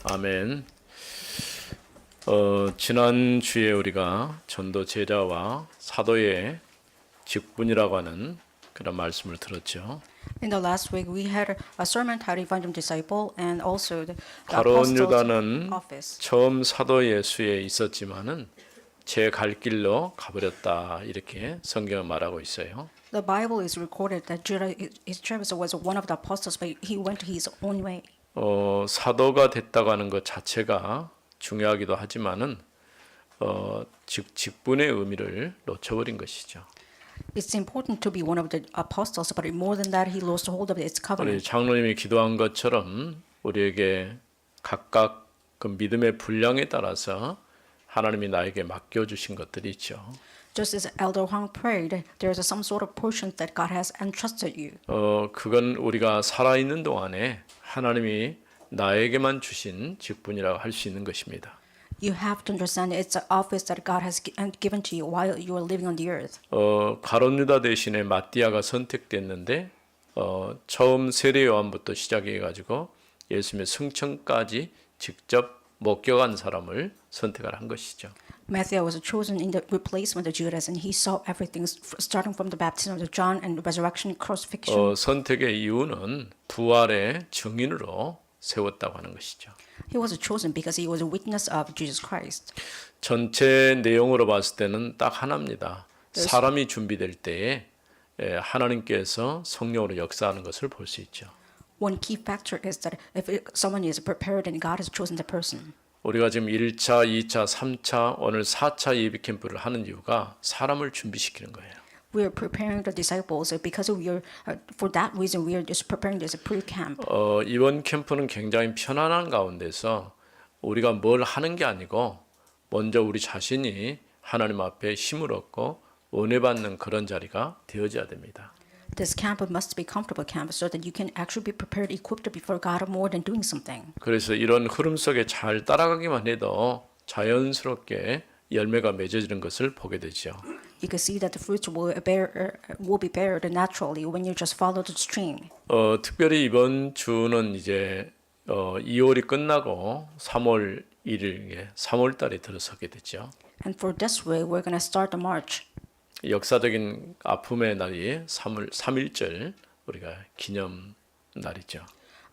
아멘. 지난 주에 우리가 전도 제자와 사도의 직분이라고 하는 그런 말씀을 들었죠. In the last week, we had a sermon titled Evangelium Disciple and also the 가룟 Apostles' 유다는 Office. 처음 사도 예수에 있었지만은 제 갈 길로 가버렸다 이렇게 성경은 말하고 있어요. The Bible is recorded that Judah Iscariot was one of the apostles, but he went his own way. 사도가 됐다고 하는 것 자체가 중요하기도 하지만은 직분의 의미를 놓쳐버린 것이죠. It's important to be one of the apostles, but more than that, he lost hold of its 우리 covenant. 장로님이 기도한 것처럼 우리에게 각각 그 믿음의 분량에 따라서 하나님이 나에게 맡겨주신 것들이 있죠. Just as Elder Huang prayed, there's some sort of portion that God has entrusted you. 그건 우리가 살아있는 동안에 하나님이 나에게만 주신 직분이라고 할 수 있는 것입니다. You have to understand it's an office that God has given to you while you are living on the earth. 가룟 유다 대신에 마띠아가 선택됐는데 처음 세례 요한부터 시작해 가지고 예수님의 승천까지 직접 목격한 사람을 선택을 한 것이죠. Matthew was chosen in the replacement of Judas, and he saw everything starting from the baptism of John and the resurrection and crucifixion. 선택의 이유는 부활의 증인으로 세웠다고 하는 것이죠. He was chosen because he was a witness of Jesus Christ. 전체 내용으로 봤을 때는 딱 하나입니다. 사람이 준비될 때에 하나님께서 성령으로 역사하는 것을 볼 수 있죠. One key factor is that if someone is prepared and God has chosen the person. 우리가 지금 1차, 2차, 3차, 오늘 4차 예비 캠프를 하는 이유가 사람을 준비시키는 거예요. We are preparing the disciples because we are, for that reason, we are just preparing this pre-camp. 이번 캠프는 굉장히 편안한 가운데서 우리가 뭘 하는 게 아니고 먼저 우리 자신이 하나님 앞에 힘을 얻고 은혜 받는 그런 자리가 되어져야 됩니다. This camp must be comfortable camp so that you can actually be prepared, equipped before God more than doing something. 그래서 이런 흐름 속에 잘 따라가기만 해도 자연스럽게 열매가 맺어지는 것을 보게 되죠. You can see that the fruits will be bared naturally when you just follow the stream. 특별히 이번 주는 이제 2월이 끝나고 3월 1일에 3월 달에 들어서게 되죠. And for this way, we're going to start the march. 역사적인 아픔의 날이 3.1절 우리가 기념 날이죠.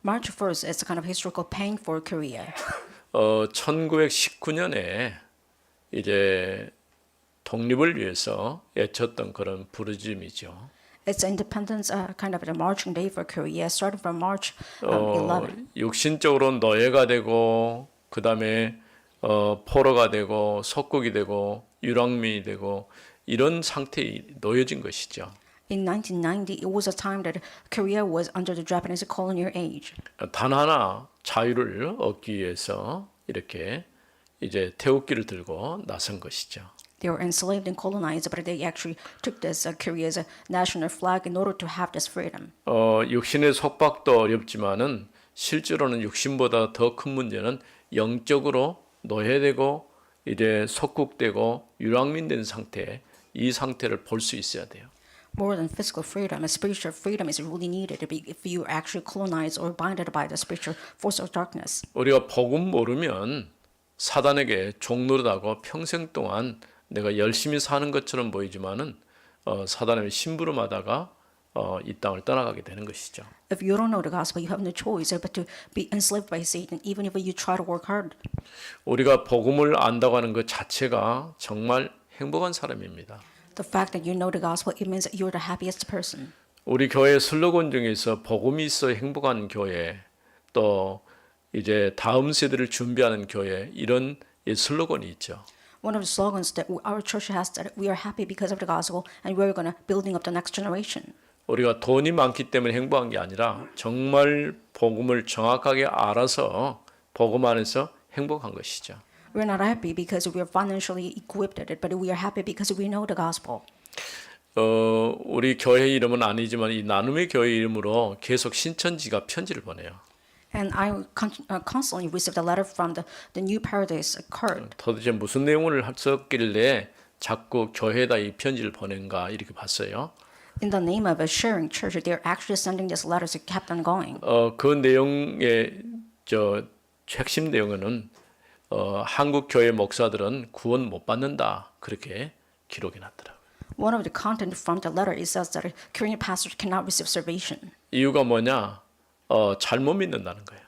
March 1st is a kind of historical pain for Korea. 1919년에 이제 독립을 위해서 애쳤던 그런 부르짖음이죠. It's independence, kind of the marching day for Korea, starting from March 11. 육신적으로 노예가 되고 그 다음에 포로가 되고 속국이 되고 유랑민이 되고 이런 상태에 놓여진 것이죠. In 1990, it was a time that Korea was under the Japanese colonial age. 단 하나 자유를 얻기 위해서 이렇게 이제 태극기를 들고 나선 것이죠. They were enslaved and colonized, but they actually took this Korea's national flag in order to have this freedom. 육신의 속박도 어렵지만은 실제로는 육신보다 더 큰 문제는 영적으로 노예되고 이제 속국되고 유랑민된 상태, 이 상태를 볼 수 있어야 돼요. More than physical freedom, spiritual freedom is really needed if you are actually colonized or binded by the spiritual force of darkness. 우리가 복음 모르면 사단에게 종노릇하고 평생 동안 내가 열심히 사는 것처럼 보이지만은 사단의 심부름하다가 이 땅을 떠나가게 되는 것이죠. If you don't know the gospel, you have no choice but to be enslaved by Satan, even if you try to work hard. 우리가 복음을 안다고 하는 것 자체가 정말 행복한 사람입니다. The fact that you know the gospel, it means you're the happiest person. 우리 교회 슬로건 중에서 복음이 있어 행복한 교회, 또 이제 다음 세대를 준비하는 교회 이런 슬로건이 있죠. One of the slogans that our church has that we are happy because of the gospel and we're going to building up the next generation. 우리가 돈이 많기 때문에 행복한 게 아니라 정말 복음을 정확하게 알아서 복음 안에서 행복한 것이죠. We're not happy because we are financially equipped at it, but we are happy because we know the gospel. 우리 교회 이름은 아니지만 이 나눔의 교회 이름으로 계속 신천지가 편지를 보내요. And I constantly receive the letter from the New Paradise Court. 도대체 무슨 내용을 썼길래 자꾸 교회에다 이 편지를 보낸가 이렇게 봤어요. In the name of a sharing church, they're actually sending these letters that kept on going. 그 내용에 핵심 내용은 한국 교회 목사들은 구원 못 받는다 그렇게 기록이 났더라고요. One of the content from the letter is says that Korean pastors cannot receive salvation. 이유가 뭐냐? 잘못 믿는다는 거예요.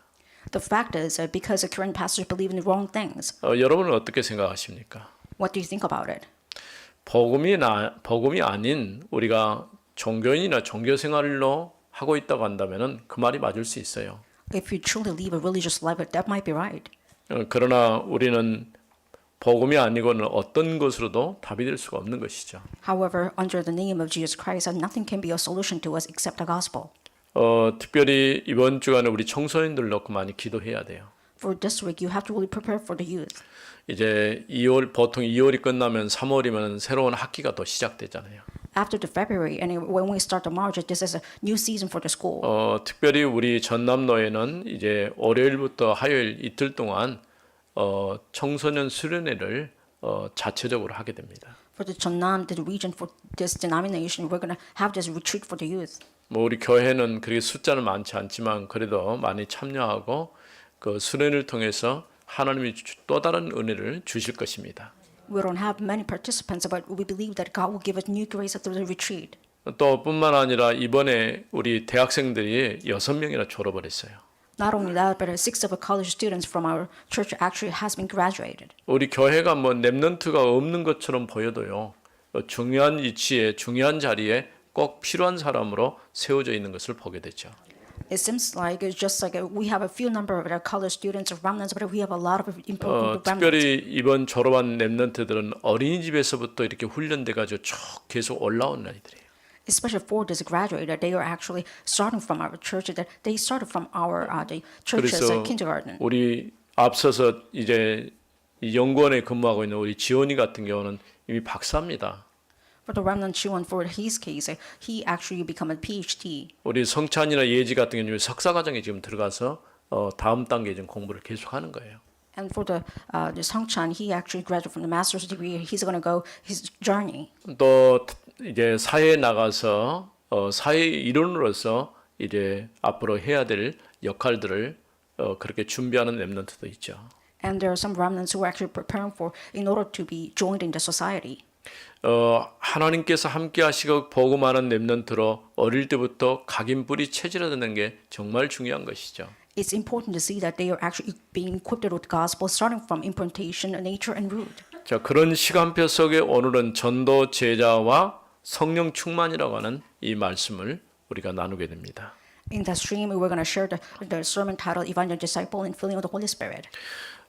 The fact is because Korean pastors believe in the wrong things. 여러분은 어떻게 생각하십니까? What do you think about it? 복음이 아닌 우리가 종교인이나 종교 생활로 하고 있다고 한다면은 그 말이 맞을 수 있어요. If you truly live a religious life, that might be right. 그러나 우리는 복음이 아니고는 어떤 것으로도 답이 될 수가 없는 것이죠. However, under the name of Jesus Christ, nothing can be a solution to us except the gospel. 특별히 이번 주간에 우리 청소년들 놓고 많이 기도해야 돼요. For this week, you have to really prepare for the youth. 이제 보통 2월이 끝나면 3월이면 새로운 학기가 또 시작되잖아요. After the February and when we start the March, this is a new season for the school. 특별히 우리 전남로에는 이제 월요일부터 화요일 이틀 동안 청소년 수련회를 자체적으로 하게 됩니다. For the Jeonnam, the region for this denomination, we're going to have this retreat for the youth. 뭐 우리 교회는 그렇게 숫자는 많지 않지만 그래도 많이 참여하고 그 수련을 통해서 하나님이 또 다른 은혜를 주실 것입니다. We don't have many participants, but we believe that God will give us new grace through the retreat. 또 뿐만 아니라 이번에 우리 대학생들이 6명이나 졸업을 했어요. Not only that, but 6 of the college students from our church actually has been graduated. 우리 교회가 뭐 랩런트가 없는 것처럼 보여도요. 중요한 위치에 중요한 자리에 꼭 필요한 사람으로 세워져 있는 것을 보게 되죠. It seems like it's just like we have a few number of our college students or remnants, but we have a lot of important remnants. 특별히 이번 졸업한 랩런트들은 어린이집에서부터 이렇게 훈련돼가지고 쭉 계속 올라온 아이들이에요. Especially for this graduate, that they are actually starting from our church. That they started from our the church's 그래서 kindergarten. 우리 앞서서 이제 이 연구원에 근무하고 있는 우리 지원이 같은 경우는 이미 박사입니다. For the remnant Chiwon, for his case, he actually become a PhD. 우리 성찬이나 예지 같은 경우는 석사 과정에 지금 들어가서 다음 단계 좀 공부를 계속하는 거예요. And for the Songchan, he actually graduated from the master's degree. He's going to go his journey. 또 이제 사회에 나가서 사회 일원으로서 이제 앞으로 해야 될 역할들을 그렇게 준비하는 랩런트도 있죠. And there are some remnants who are actually preparing for in order to be joined in the society. 하나님께서 함께 하시고 복음하는 랩런트로 어릴 때부터 각인뿌리 체질화되는 게 정말 중요한 것이죠. It's important to see that they are actually being equipped with the gospel, starting from implantation, nature, and root. 자, 그런 시간표 속에 오늘은 전도 제자와 성령 충만이라고 하는 이 말씀을 우리가 나누게 됩니다. In the stream, we're going to share the sermon titled Evangel Disciple and Filling of the Holy Spirit.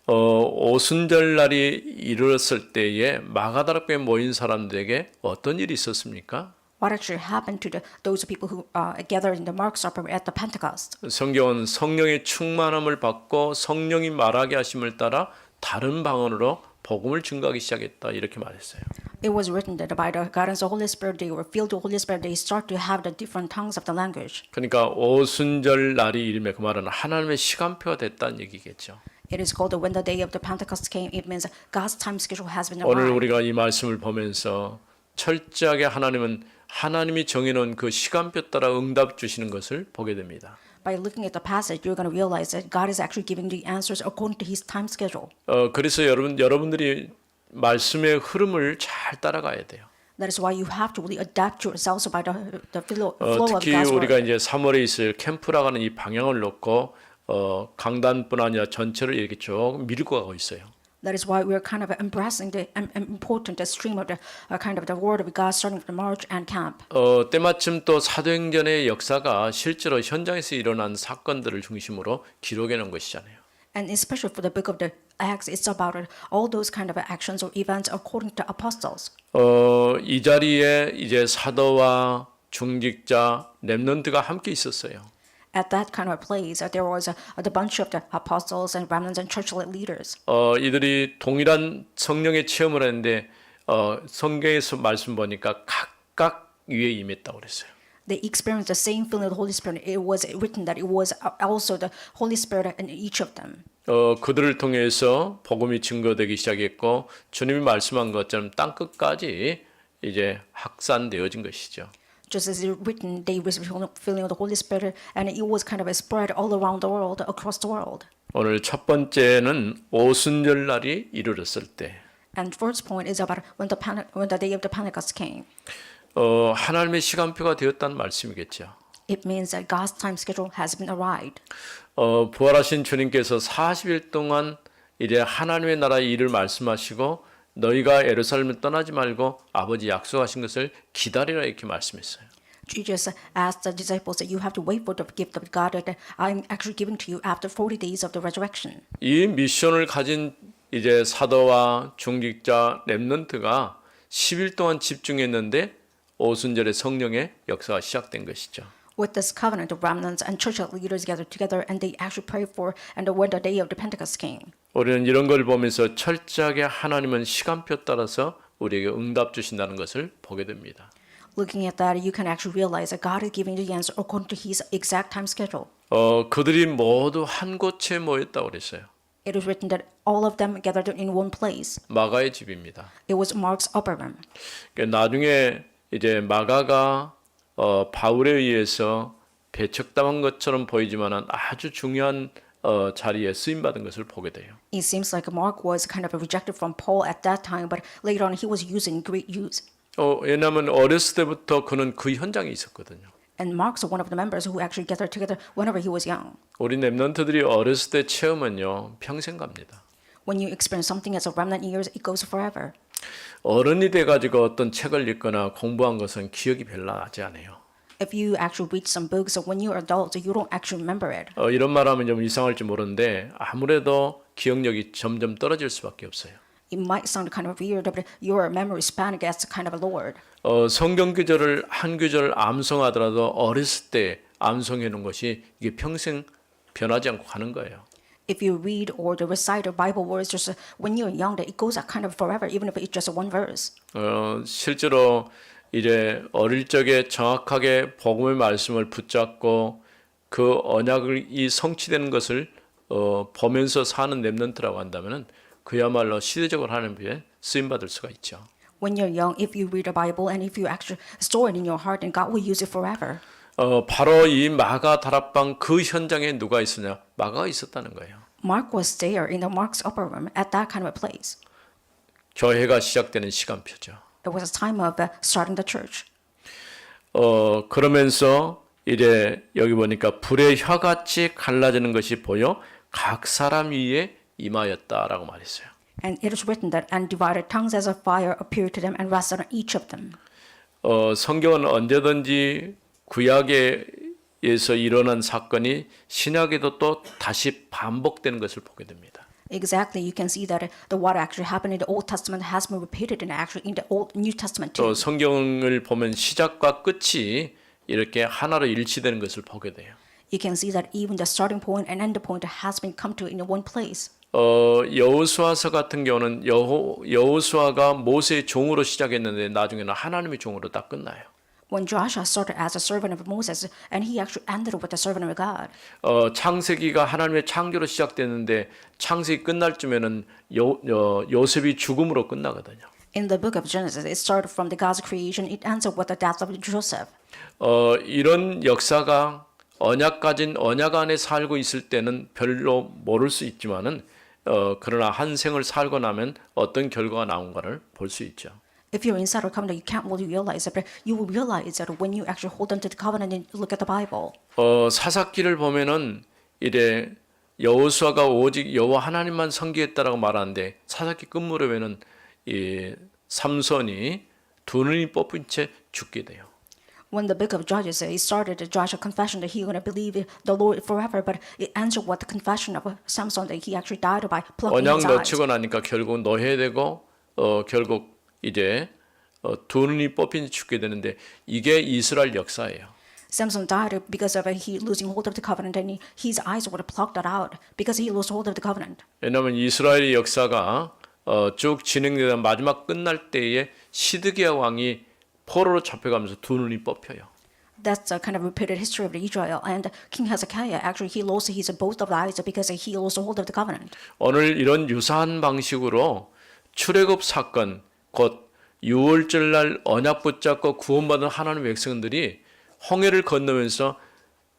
오순절 날이 이르렀을 때에 마가다락교에 모인 사람들에게 어떤 일이 있었습니까? What actually happened to those people who gathered in the Mark Supper at the Pentecost? 성경은 성령의 충만함을 받고 성령이 말하게 하심을 따라 다른 방언으로 복음을 증거하기 시작했다 이렇게 말했어요. It was written that by the guidance of the Holy Spirit, they were filled with the Holy Spirit. They start to have the different tongues of the language. 그러니까 오순절 날이 이르면 그 말은 하나님의 시간표가 됐다는 얘기겠죠. It is called when the day of the Pentecost came. It means God's time schedule has been 오늘 arrived. 우리가 이 말씀을 보면서 철저하게 하나님이 정해놓은 그 시간표 따라 응답 주시는 것을 보게 됩니다. By looking at the passage, you're going to realize that God is actually giving the answers according to His time schedule. 그래서 여러분들이 말씀의 흐름을 잘 따라가야 돼요. That is why you have to really adapt yourselves by the flow of 특히 God's 우리가 word. 이제 3월에 있을 캠프라고 하는 이 방향을 놓고 강단뿐 아니라 전체를 이렇게 쭉 밀고 가고 있어요. That is why we are kind of embracing the important stream of the kind of the word of God, starting from March and camp. 때마침 또 사도행전의 역사가 실제로 현장에서 일어난 사건들을 중심으로 기록해 놓은 것이잖아요. And especially for the book of the Acts, it's about all those kind of actions or events according to apostles. 이 자리에 이제 사도와 중직자, 렘넌트가 함께 있었어요. At that kind of place, there was the bunch of the apostles and remnants and church leaders. 이들이 동일한 성령의 체험을 했는데 성경에서 말씀 보니까 각각 위에 임했다고 그랬어요. They experienced the same feeling of the Holy Spirit. It was written that it was also the Holy Spirit in each of them. 그들을 통해서 복음이 증거되기 시작했고 주님이 말씀한 것처럼 땅 끝까지 이제 확산되어진 것이죠. Just as it's written, they received filling of the Holy Spirit, and it was kind of spread all around the world, across the world. 오늘 첫 번째는 오순절 날이 이르렀을 때 And first point is about when the day of the Pentecost came. 하나님의 시간표가 되었다는 말씀이겠죠. It means that God's time schedule has been arrived. 부활하신 주님께서 40일 동안 이제 하나님의 나라의 일을 말씀하시고 너희가 예루살렘을 떠나지 말고 아버지 약속하신 것을 기다리라 이렇게 말씀했어요. Jesus asked the disciples that you have to wait for the gift of God that I'm actually giving to you after 40 days of the resurrection. 이 미션을 가진 이제 사도와 중직자 렘넌트가 10일 동안 집중했는데 오순절에 성령의 역사가 시작된 것이죠. With this covenant, the remnants and church leaders gathered together and they actually prayed for and when the day of the Pentecost came. 우리는 이런 걸 보면서 철저하게 하나님은 시간표 따라서 우리에게 응답 주신다는 것을 보게 됩니다. Looking at that, you can actually realize that God is giving the answer according to His exact time schedule. 그들이 모두 한 곳에 모였다고 그랬어요. It is written that all of them gathered in one place. 마가의 집입니다. It was Mark's upper room. 나중에 이제 마가가 바울에 의해서 배척당한 것처럼 보이지만은 아주 중요한 자리에 쓰임 받은 것을 보게 돼요. It seems like Mark was kind of rejected from Paul at that time, but later on he was used in great use. 왜냐하면 어렸을 때부터 그는 그 현장에 있었거든요. And Mark's one of the members who actually gathered together whenever he was young. 우리 렘넌트들이 어렸을 때 체험은요 평생 갑니다. When you experience something as a remnant years, it goes forever. 어른이 돼가지고 어떤 책을 읽거나 공부한 것은 기억이 별로 나지 않아요. If you actually read some books, when you're adults, you don't actually remember it. 이런 말하면 좀 이상할지 모르는데 아무래도 기억력이 점점 떨어질 수밖에 없어요. It might sound kind of weird, but your memory span gets kind of lowered. 성경 구절을 한 구절 암송하더라도 어렸을 때 암송해 놓은 것이 이게 평생 변하지 않고 가는 거예요. If you read or to recite the Bible words just when you're young, that it goes kind of forever, even if it's just one verse. 실제로 이제 어릴 적에 정확하게 복음의 말씀을 붙잡고 그 언약이 성취되는 것을 보면서 사는 렘넌트라고 한다면은 그야말로 시대적으로 하나님께 쓰임 받을 수가 있죠. When you're young, if you read the Bible and if you actually store it in your heart, then God will use it forever. 바로 이 마가 다락방 그 현장에 누가 있었냐? 마가가 있었다는 거예요. Mark was there in the Mark's upper room at that kind of a place. 교회가 시작되는 시간표죠. It was a time of starting the church. 그러면서 이제 여기 보니까 불의 혀같이 갈라지는 것이 보여 각 사람 위에 임하였다라고 말했어요. And it is written that and divided tongues as a fire appeared to them and rested on each of them. 성경은 언제든지 구약에서 일어난 사건이 신약에도 또 다시 반복되는 것을 보게 됩니다. Exactly, you can see that the what actually happened in the Old Testament has been repeated and actually in the New Testament too. 또 성경을 보면 시작과 끝이 이렇게 하나로 일치되는 것을 보게 돼요. You can see that even the starting point and end point has been come to in one place. 여호수아서 같은 경우는 여호수아가 모세의 종으로 시작했는데 나중에는 하나님의 종으로 다 끝나요. When Joshua started as a servant of Moses and he actually ended with the servant of God. 창세기가 하나님의 창조로 시작됐는데 창세기 끝날 쯤에는 요셉이 죽음으로 끝나거든요. In the book of Genesis, it started from the God's creation. It ends up with the death of Joseph. 이런 역사가 언약 가진 언약 안에 살고 있을 때는 별로 모를 수 있지만은 그러나 한 생을 살고 나면 어떤 결과가 나온가를 볼 수 있죠. If you're inside a covenant, you can't really realize it, but you will realize that when you actually hold on to the covenant and look at the Bible. 사사기를 보면은 이래 여호수아가 오직 여호와 하나님만 섬기겠다라고 말하는데 사사기 끝무렵에는 이 삼손이 두 눈이 뽑힌 채 죽게 돼요. When the book of Judges, it started the Joshua confession that he going to believe the Lord forever, but it ends up with the confession of Samson that he actually died by plucking 언약 his eyes. 놓치고 나니까 결국 노예되고 결국 이제 두 눈이 뽑힌 죽게 되는데 이게 이스라엘 역사예요. Samson died because of he losing hold of the covenant, and his eyes were plucked out because he lost hold of the covenant. 왜냐하면 이스라엘의 역사가 쭉 진행되다 마지막 끝날 때에 시드기야 왕이 포로로 잡혀가면서 두 눈이 뽑혀요. That's a kind of repeated history of Israel. And King Hezekiah actually he lost his both of the eyes because he lost hold of the covenant. 오늘 이런 유사한 방식으로 출애굽 사건 곧 유월절 날 언약 붙잡고 구원받은 하나님의 백성들이 홍해를 건너면서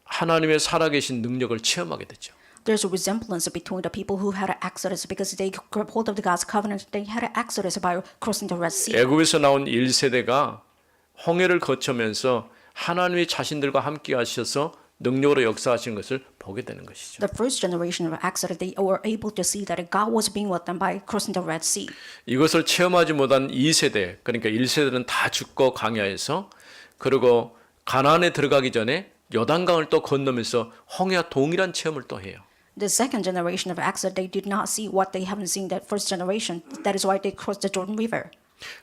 하나님의 살아계신 능력을 체험하게 되죠. There's a resemblance between the people who had an exodus because they grabbed hold of the God's covenant. They had an exodus by crossing the Red Sea. 애굽에서 나온 1세대가 홍해를 거쳐면서 하나님이 자신들과 함께 하셔서 능력으로 역사하시는 것을 보게 되는 것이죠. The first generation of Exodus, they were able to see that God was being with them by crossing the Red Sea. 이것을 체험하지 못한 2세대, 그러니까 1세대는 다 죽고 광야에서, 그리고 가나안에 들어가기 전에 요단강을 또 건너면서 홍해와 동일한 체험을 또 해요. The second generation of Exodus, they did not see what they haven't seen that first generation. That is why they crossed the Jordan River.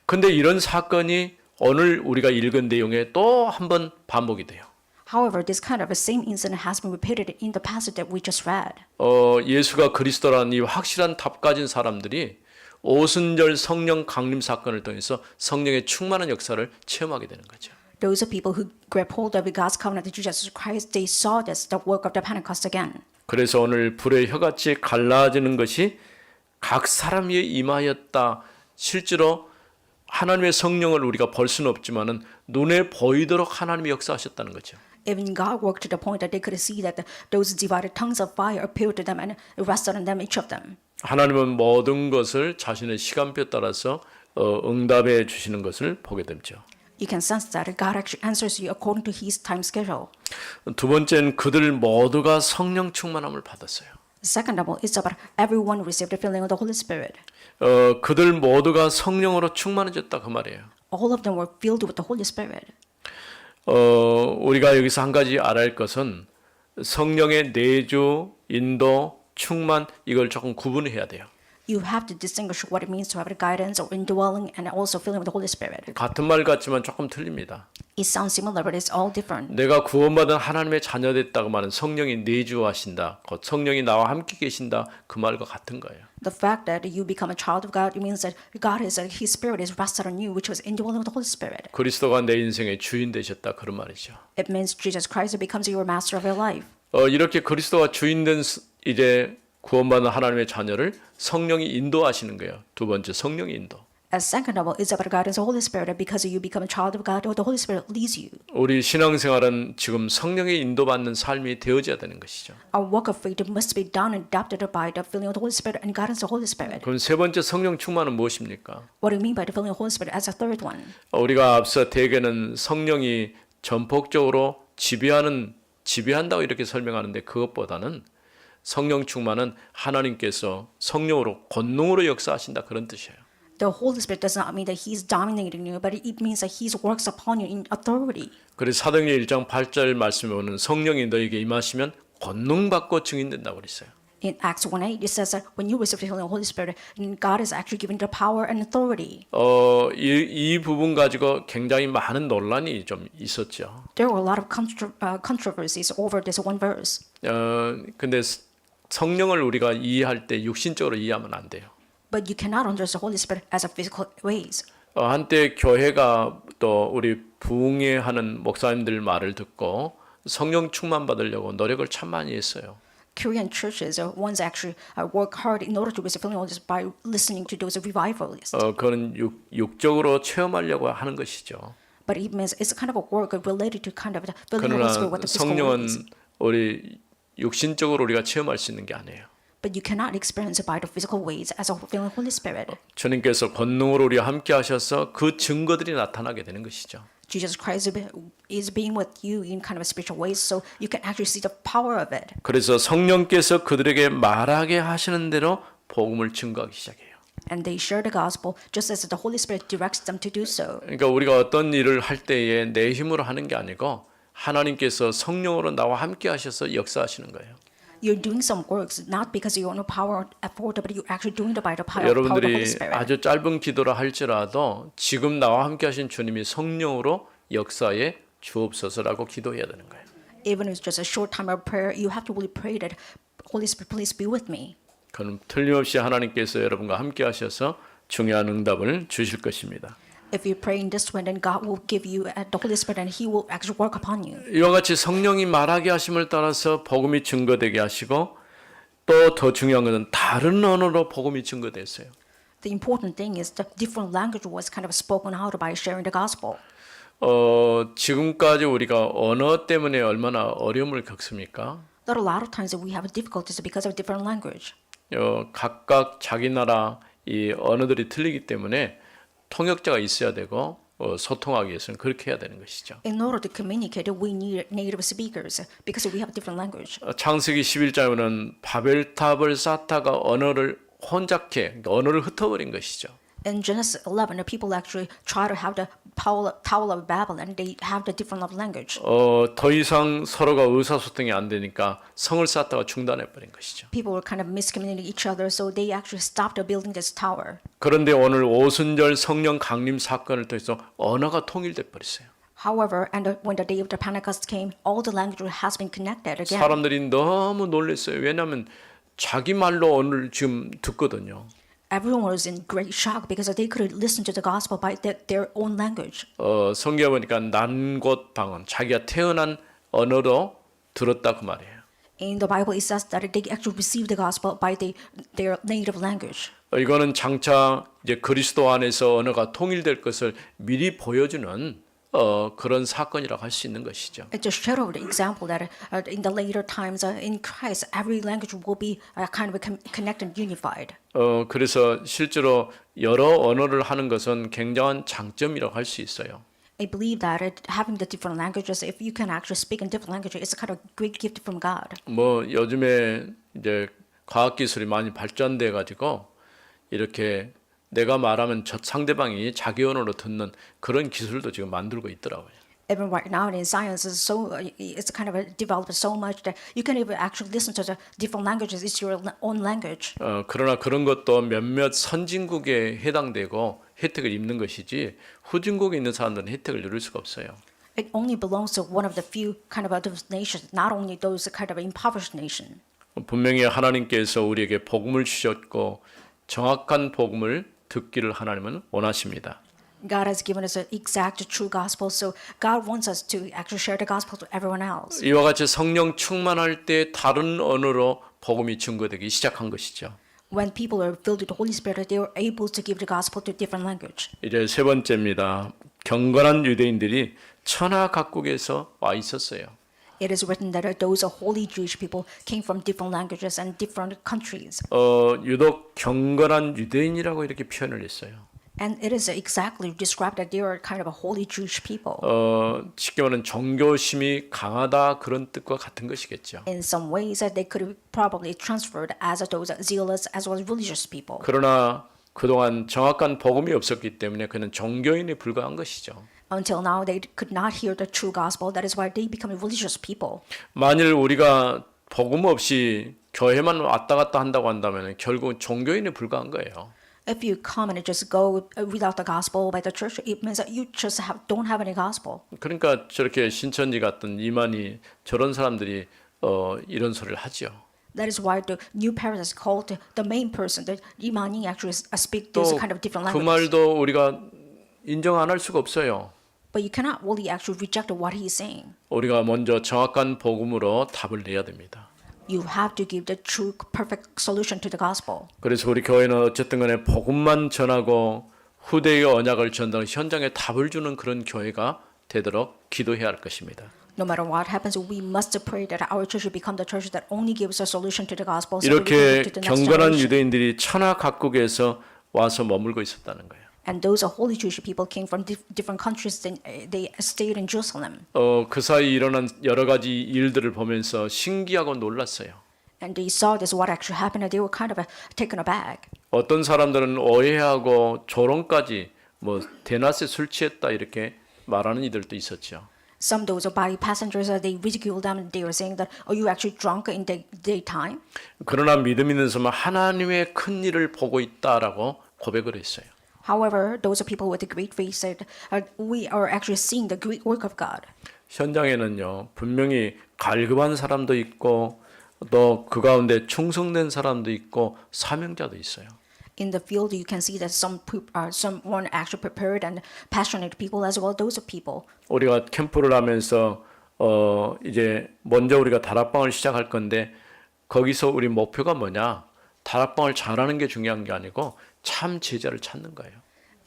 근데 이런 사건이 오늘 우리가 읽은 내용에 또 한 번 반복이 돼요. However, this kind of a same incident has been repeated in the passage that we just read. 예수가 그리스도라는 이 확실한 답 가진 사람들이 오순절 성령 강림 사건을 통해서 성령의 충만한 역사를 체험하게 되는 거죠. Those are people who grab hold of God's covenant through Jesus Christ. They saw this, the work of the Pentecost again. 그래서 오늘 불의 혀같이 갈라지는 것이 각 사람 위에 임하였다. 실제로 하나님의 성령을 우리가 볼 수는 없지만은 눈에 보이도록 하나님이 역사하셨다는 거죠. Even God worked to the point that they could see that those divided tongues of fire appeared to them and rested on them, each of them. 하나님은 모든 것을 자신의 시간표에 따라서 응답해 주시는 것을 보게 되죠. You can sense that God actually answers you according to His time schedule. 두 번째는 그들 모두가 성령 충만함을 받았어요. Second of all, it's about everyone received the filling of the Holy Spirit. 그들 모두가 성령으로 충만해졌다 그 말이에요. All of them were filled with the Holy Spirit. 우리가 여기서 한 가지 알아야 할 것은 성령의 내주, 인도, 충만 이걸 조금 구분해야 돼요. You have to distinguish what it means to have the guidance or indwelling and also filling with the Holy Spirit. 같은 말 같지만 조금 틀립니다. It sounds similar, but it's all different. 내가 구원받은 하나님의 자녀됐다고 말은 성령이 내주하신다, 곧 성령이 나와 함께 계신다 그 말과 같은 거예요. The fact that you become a child of God, it means that God is, His Spirit is rested on you, which was indwelling with the Holy Spirit. 그리스도가 내 인생의 주인 되셨다 그런 말이죠. It means Jesus Christ becomes your master of your life. 이렇게 그리스도가 주인된 이제 구원받은 하나님의 자녀를 성령이 인도하시는 거예요. 두 번째 성령이 인도. As second of all, it's about the guidance of the Holy Spirit. Because you become a child of God, the Holy Spirit leads you. 우리 신앙생활은 지금 성령의 인도받는 삶이 되어져야 되는 것이죠. Our work of faith must be done and adapted by the filling of the Holy Spirit and guidance of the Holy Spirit. 그럼 세 번째 성령 충만은 무엇입니까? What do you mean by the filling of the Holy Spirit as a third one? 우리가 앞서 대개는 성령이 전폭적으로 지배한다고 이렇게 설명하는데 그것보다는 성령 충만은 하나님께서 성령으로 권능으로 역사하신다 그런 뜻이에요. The Holy Spirit does not mean that He's dominating you, but it means that He works upon you in authority. 그래서 사도행전 1장 8절 말씀에 보면 성령이 너에게 임하시면 권능 받고 증인된다고 그랬어요. In Acts 1:8, it says that when you receive the filling of the Holy Spirit, God is actually giving the power and authority. 이 부분 가지고 굉장히 많은 논란이 좀 있었죠. There were a lot of controversies over this one verse. 근데 성령을 우리가 이해할 때 육신적으로 이해하면 안 돼요. But you cannot understand the Holy Spirit as a physical ways. 한때 교회가 또 우리 부흥회하는 목사님들 말을 듣고 성령 충만 받으려고 노력을 참 많이 했어요. Korean churches once actually work hard in order to receive filling of the Holy Spirit by listening to those revivalists. 그건 육적으로 체험하려고 하는 것이죠. But it means it's kind of a work related to kind of the filling of the Holy Spirit 그러나 with the physical 성령은 ways. 우리 육신적으로 우리가 체험할 수 있는 게 아니에요. But you cannot experience it by the physical ways as a filling of the Holy Spirit. 주님께서 권능으로 우리와 함께 하셔서 그 증거들이 나타나게 되는 것이죠. Jesus Christ is being with you in kind of spiritual ways, so you can actually see the power of it. 그래서 성령께서 그들에게 말하게 하시는 대로 복음을 증거하기 시작해요. And they share the gospel just as the Holy Spirit directs them to do so. 그러니까 우리가 어떤 일을 할 때에 내 힘으로 하는 게 아니고 하나님께서 성령으로 나와 함께 하셔서 역사하시는 거예요. You're doing some works not because you have no power effort, but you're actually doing it by the power of the Holy 여러분들이 Spirit. 아주 짧은 기도라 할지라도 지금 나와 함께 하신 주님이 성령으로 역사에 주옵소서라고 기도해야 되는 거예요. Even if it's just a short time of prayer, you have to really pray that Holy Spirit, please be with me. 그럼 틀림없이 하나님께서 여러분과 함께 하셔서 중요한 응답을 주실 것입니다. If you pray in this way, then God will give you the Holy Spirit and He will actually work upon you. 이와 같이 성령이 말하게 하심을 따라서 복음이 증거되게 하시고 또 더 중요한 것은 다른 언어로 복음이 증거됐어요. The important thing is the different language was kind of spoken out by sharing the gospel. 지금까지 우리가 언어 때문에 얼마나 어려움을 겪습니까? There are a lot of times that we have difficulties because of different language. 각각 자기 나라 이 언어들이 틀리기 때문에 통역자가 있어야 되고 소통하기 위해서는 그렇게 해야 되는 것이죠. In order to communicate, we need native speakers because we have different language. 창세기 11장에는 바벨탑을 쌓다가 언어를 혼잡해 언어를 흩어버린 것이죠. In Genesis 11, the people actually try to have the Tower of Babel, and they have the different of language. 더 이상 서로가 의사소통이 안 되니까 성을 쌓다가 중단해 버린 것이죠. People were kind of miscommunicating each other, so they actually stopped building this tower. 그런데 오늘 오순절 성령 강림 사건을 통해서 언어가 통일돼 버렸어요. However, when the day of the Pentecost came, all the language has been connected again. 사람들이 너무 놀랐어요. 왜냐하면 자기 말로 오늘 지금 듣거든요. Everyone was in great shock because they could listen to the gospel by their own language. 성경에 보니까 난 곳 방언, 자기가 태어난 언어로 들었다 그 말이에요. In the Bible, it says that they actually received the gospel by their native language. 이거는 장차 이제 그리스도 안에서 언어가 통일될 것을 미리 보여주는 그런 사건이라고 할 수 있는 것이죠. It just showed the example that in the later times in Christ, every language will be kind of connected and unified. 그래서 실제로 여러 언어를 하는 것은 굉장한 장점이라고 할 수 있어요. I believe that having the different languages, if you can actually speak in different languages, it's a kind of great gift from God. 뭐 요즘에 이제 과학 기술이 많이 발전돼 가지고 이렇게 내가 말하면 저 상대방이 자기 언어로 듣는 그런 기술도 지금 만들고 있더라고요. Even right now in science, it's kind of developed so much that you can even actually listen to the different languages. It's your own language. 그러나 그런 것도 몇몇 선진국에 해당되고 혜택을 입는 것이지 후진국에 있는 사람들은 혜택을 누릴 수가 없어요. It only belongs to one of the few kind of those nations, not only those kind of impoverished nation. 분명히 하나님께서 우리에게 복음을 주셨고 정확한 복음을 듣기를 하나님은 원하십니다. God has given us an exact true gospel, so God wants us to actually share the gospel to everyone else. 이와 같이 성령 충만할 때 다른 언어로 복음이 증거되기 시작한 것이죠. When people are filled with the Holy Spirit, they are able to give the gospel to different language. 이제 세 번째입니다. 경건한 유대인들이 천하 각국에서 와 있었어요. It is written that those holy Jewish people came from different languages and different countries. 유독 경건한 유대인이라고 이렇게 표현을 했어요. And it is exactly described that they are kind of a holy Jewish people. 쉽게 말하면 종교심이 강하다 그런 뜻과 같은 것이겠죠. In some ways, they could have probably transferred as those zealous as well as religious people. 그러나 그동안 정확한 복음이 없었기 때문에 그는 종교인에 불과한 것이죠. Until now, they could not hear the true gospel. That is why they become religious people. 만일 우리가 복음 없이 교회만 왔다 갔다 한다고 한다면 결국 종교인에 불과한 거예요. If you come and just go without the gospel by the church, it means that you just don't have any gospel. 그러니까 저렇게 신천지 같은 이만희 저런 사람들이 이런 소리를 하죠. That is why the new parents is called the main person. The imani actually speak this 또 kind of different 그 languages. 말도 우리가 인정 안 할 수가 없어요. But you cannot really actually reject what he is saying. 우리가 먼저 정확한 복음으로 답을 내야 됩니다. You have to give the true, perfect solution to the gospel. 그래서 우리 교회는 어쨌든 간에 복음만 전하고 후대의 언약을 전하는 현장에 답을 주는 그런 교회가 되도록 기도해야 할 것입니다. No matter what happens, we must pray that our church will become the church that only gives a solution to the gospel. So that we can 이렇게 give to the next 경건한 generation. 유대인들이 천하 각국에서 와서 머물고 있었다는 거예요. And those holy Jewish people came from different countries. They stayed in Jerusalem. 그 사이 일어난 여러 가지 일들을 보면서 신기하고 놀랐어요. And they saw this what actually happened, and they were kind of taken aback. 어떤 사람들은 오해하고 조롱까지 뭐 대낮에 술 취했다 이렇게 말하는 이들도 있었죠. Some those by passengers, they ridiculed them. And they were saying that, "Are you actually drunk in the daytime?" 그러나 믿음 있는 사람은 하나님의 큰 일을 보고 있다라고 고백을 했어요. However, those people with the great faith said, "We are actually seeing the great work of God." 현장에는요 분명히 갈급한 사람도 있고 또 그 가운데 충성된 사람도 있고 사명자도 있어요. In the field, you can see that someone actually prepared and passionate people as well. Those people. 우리가 캠프를 하면서 이제 먼저 우리가 다락방을 시작할 건데 거기서 우리 목표가 뭐냐? 다락방을 잘하는 게 중요한 게 아니고 참 제자를 찾는 거예요.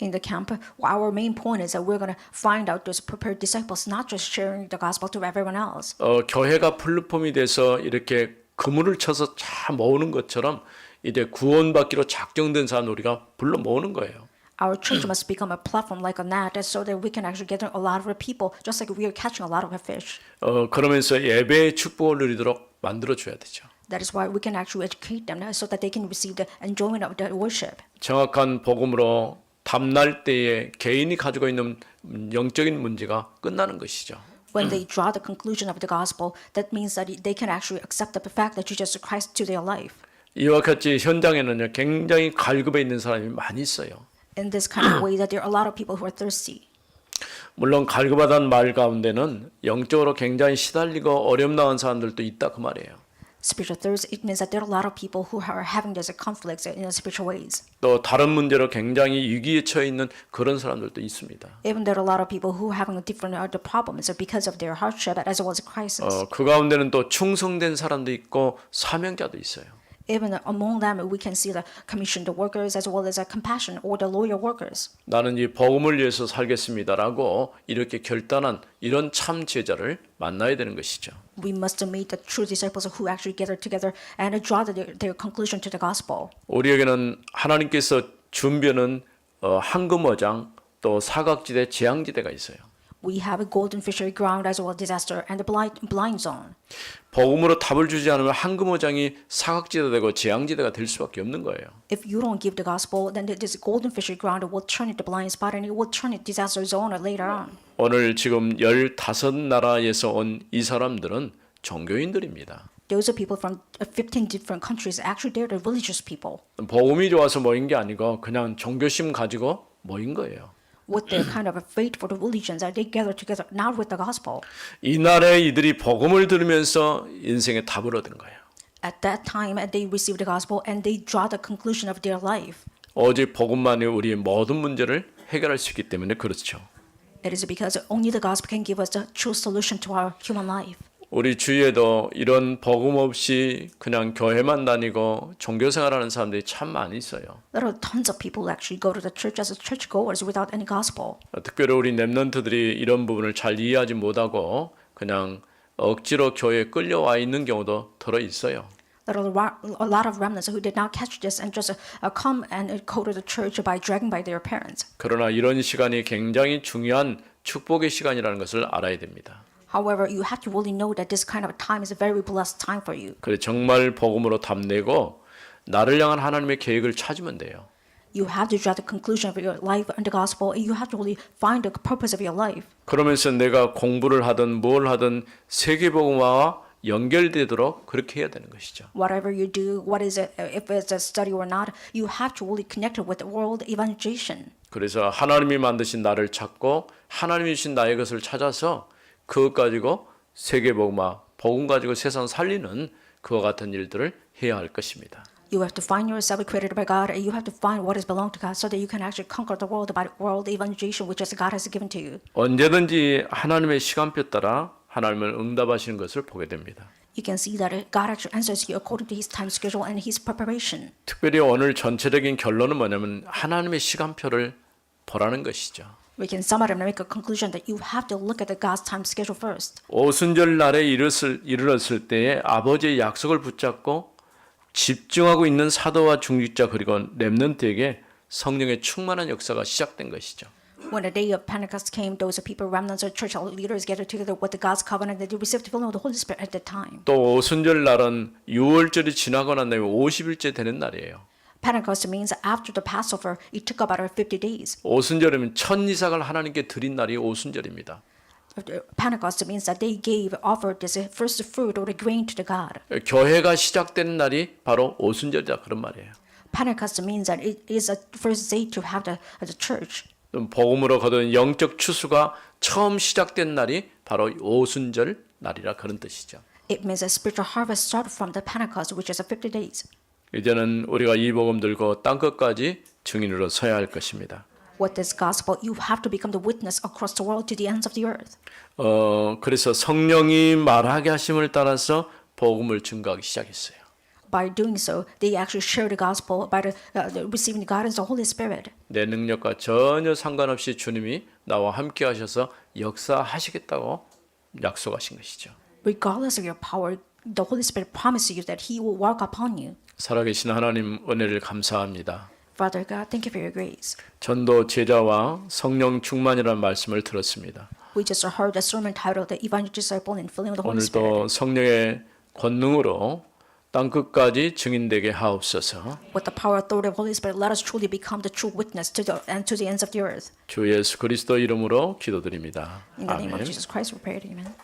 In the camp, our main point is that we're going to find out those prepared disciples, not just sharing the gospel to everyone else. 교회가 플랫폼이 돼서 이렇게 그물을 쳐서 잘 모으는 것처럼 이제 구원받기로 작정된 사람 우리가 불러 모으는 거예요. Our church must become a platform like a net so that we can actually gather a lot of people, just like we are catching a lot of fish. 그러면서 예배의 축복을 누리도록 만들어줘야 되죠. That is why we can actually educate them so that they can receive the enjoyment of the worship. 정확한 복음으로 담날 때에 개인이 가지고 있는 영적인 문제가 끝나는 것이죠. When they draw the conclusion of the gospel, that means that they can actually accept the fact that Jesus Christ to their life. 이와 같이 현장에는요 굉장히 갈급해 있는 사람이 많이 있어요. In this kind of way, that there are a lot of people who are thirsty. 물론 갈급하다는 말 가운데는 영적으로 굉장히 시달리고 어려움 나온 사람들도 있다 그 말이에요. Spiritual thirst, it means that there are a lot of people who are having these conflicts in spiritual ways. 또 다른 문제로 굉장히 위기에 처해 있는 그런 사람들도 있습니다. Even there are a lot of people who are having different other problems because of their hardship as well as crisis. 그 가운데는 또 충성된 사람도 있고 사명자도 있어요. Even among them, we can see the commissioned workers as well as compassion or the loyal workers. 나는 이 복음을 위해서 살겠습니다라고 이렇게 결단한 이런 참 제자를 만나야 되는 것이죠. We must meet the true disciples who actually gather together and draw their conclusion to the gospel. 우리에게는 하나님께서 준비하는 황금어장 또 사각지대 재앙지대가 있어요. We have a golden fishery ground as well as disaster and the blind zone. 복음으로 답을 주지 않으면 황금어장이 사각지대가 되고 재앙지대가 될 수밖에 없는 거예요. If you don't give the gospel, then this golden fishery ground will turn into blind spot and it will turn into disaster zone later on. 오늘 지금 15나라에서 온 이 사람들은 종교인들입니다. Those are people from 15 different countries. Actually, they're the religious people. 복음이 좋아서 모인 게 아니고 그냥 종교심 가지고 모인 거예요. With their kind of a faith for the religions, that they gather together, not with the gospel. 이날에 이들이 복음을 들으면서 인생의 답을 얻은 거예요. At that time, they receive the gospel and they draw the conclusion of their life. 오직 복음만이 우리의 모든 문제를 해결할 수 있기 때문에 그렇죠. It is because only the gospel can give us the true solution to our human life. 우리 주위에도 이런 복음 없이 그냥 교회만 다니고 종교 생활하는 사람들이 참 많이 있어요. There are tons of people who actually go to the church as churchgoers without any gospel. 특별히 우리 렘넌트들이 이런 부분을 잘 이해하지 못하고 그냥 억지로 교회에 끌려와 있는 경우도 들어 있어요. There are a lot of remnants who did not catch this and just come and go to the church by dragging by their parents. 그러나 이런 시간이 굉장히 중요한 축복의 시간이라는 것을 알아야 됩니다. However, you have to really know that this kind of time is a very blessed time for you. 그래 정말 복음으로 답내고 나를 향한 하나님의 계획을 찾으면 돼요. You have to draw the conclusion of your life and the gospel, and you have to really find the purpose of your life. 그러면서 내가 공부를 하든 뭘 하든 세계복음화와 연결되도록 그렇게 해야 되는 것이죠. Whatever you do, what is it, if it's a study or not, you have to really connect it with the world evangelization. 그래서 하나님이 만드신 나를 찾고 하나님이 주신 나의 것을 찾아서 그것 가지고 세계복음화, 복음 가지고 세상 살리는 그와 같은 일들을 해야 할 것입니다. You have to find yourself created by God, and you have to find what is belong to God, so that you can actually conquer the world by world evangelization, which is God has given to you. 언제든지 하나님의 시간표 따라 하나님을 응답하시는 것을 보게 됩니다. You can see that God actually answers you according to His time schedule and His preparation. 특별히 오늘 전체적인 결론은 뭐냐면 하나님의 시간표를 보라는 것이죠. We can sum up and make a conclusion that you have to look at the God's time schedule first. 오순절 날에 이르렀을 때에 아버지의 약속을 붙잡고 집중하고 있는 사도와 중직자 그리고 렘넌트에게 성령의 충만한 역사가 시작된 것이죠. When the day of Pentecost came, those people, remnants of church leaders, gathered together with the God's covenant, that they received the filling of the Holy Spirit at that time. 또 오순절 날은 6월절이 지나고 난 다음에 50일째 되는 날이에요. Pentecost means after the Passover, it took about 50 days. 오순절이면 첫 이삭을 하나님께 드린 날이 오순절입니다. Pentecost means that they offered this first fruit or the grain to the God. 교회가 시작되는 날이 바로 오순절이다 그런 말이에요. Pentecost means that it is a first day to have the church. 복음으로 거둔 영적 추수가 처음 시작된 날이 바로 오순절 날이라 그런 뜻이죠. It means a spiritual harvest started from the Pentecost, which is 50 days. 이제는 우리가 이 복음 들고 땅 끝까지 증인으로 서야 할 것입니다. With this gospel, you have to become the witness across the world to the ends of the earth. 그래서 성령이 말하게 하심을 따라서 복음을 증거하기 시작했어요. by doing so, they actually share the gospel by receiving the guidance of the Holy Spirit. 내 능력과 전혀 상관없이 주님이 나와 함께 하셔서 역사하시겠다고 약속하신 것이죠. Regardless of your power, the Holy Spirit promises you that He will work upon you. 살아계신 하나님 은혜를 감사합니다. Father God, thank you for your grace. 전도 제자와 성령 충만이라는 말씀을 들었습니다. We just heard a sermon titled "The Evangelical Disciple and Filling with the Holy Spirit." 오늘도 성령의 권능으로 땅 끝까지 증인되게 하옵소서. With the power and authority of the Holy Spirit, let us truly become the true witness to the ends of the earth. 주 예수 그리스도 이름으로 기도드립니다. In the name of 아멘. Jesus Christ, we pray. Amen.